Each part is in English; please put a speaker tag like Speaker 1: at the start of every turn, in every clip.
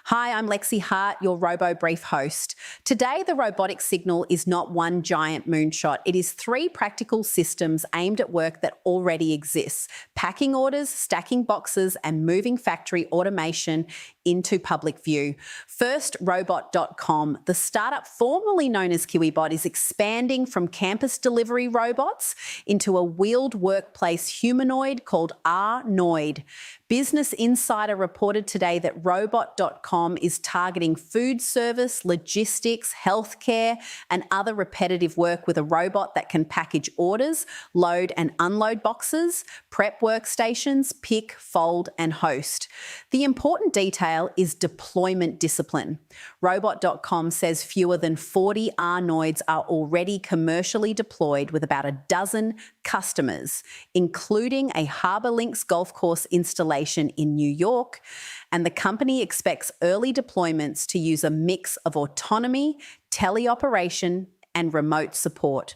Speaker 1: Hi, I'm Lexi Hart, your RoboBrief host. Today, the robotics signal is not one giant moonshot. It is three practical systems aimed at work that already exists: packing orders, stacking boxes, and moving factory automation into public view. First, Robot.com, the startup formerly known as Kiwibot, is expanding from campus delivery robots into a wheeled workplace humanoid called R-noid. Business Insider reported today that Robot.com is targeting food service, logistics, healthcare, and other repetitive work with a robot that can package orders, load and unload boxes, prep workstations, pick, fold, and host. The important detail is deployment discipline. Robot.com says fewer than 40 R-noids are already commercially deployed with about a dozen customers, including a Harbour Links golf course installation in New York, and the company expects early deployments to use a mix of autonomy, teleoperation, and remote support.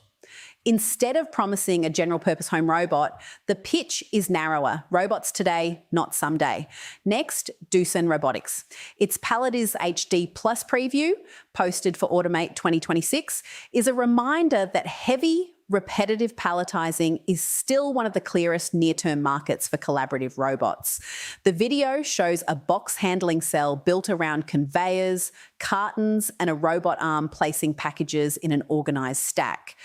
Speaker 1: Instead of promising a general-purpose home robot, the pitch is narrower. Robots today, not someday. Next, Doosan Robotics. Its PalletizHD Plus preview, posted for Automate 2026, is a reminder that heavy, repetitive palletizing is still one of the clearest near-term markets for collaborative robots. The video shows a box handling cell built around conveyors, cartons, and a robot arm placing packages in an organised stack.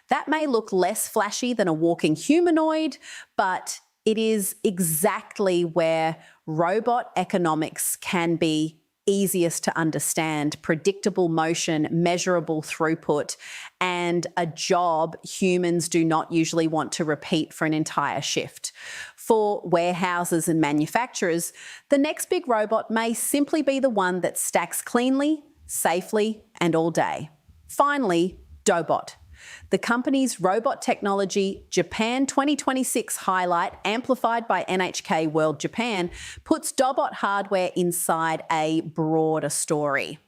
Speaker 1: That may look less flashy than a walking humanoid, but it is exactly where robot economics can be easiest to understand: predictable motion, measurable throughput, and a job humans do not usually want to repeat for an entire shift. For warehouses and manufacturers, the next big robot may simply be the one that stacks cleanly, safely, and all day. Finally, DOBOT. The company's Robot Technology Japan 2026 highlight, amplified by NHK World Japan, puts DOBOT hardware inside a broader story.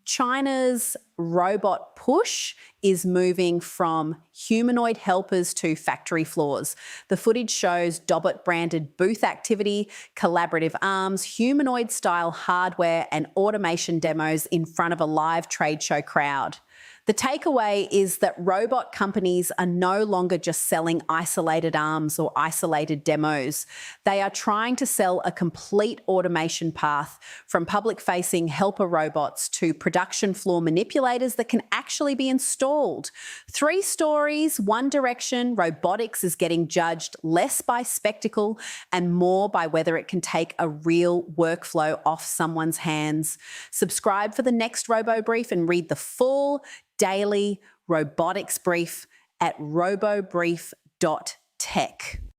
Speaker 1: China's robot push is moving from humanoid helpers to factory floors. The footage shows DOBOT-branded booth activity, collaborative arms, humanoid-style hardware, and automation demos in front of a live trade show crowd. The takeaway is that robot companies are no longer just selling isolated arms or isolated demos. They are trying to sell a complete automation path, from public-facing helper robots to production floor manipulators that can actually be installed. Three stories, one direction: robotics is getting judged less by spectacle and more by whether it can take a real workflow off someone's hands. Subscribe for the next RoboBrief and read the full daily robotics brief at robobrief.tech.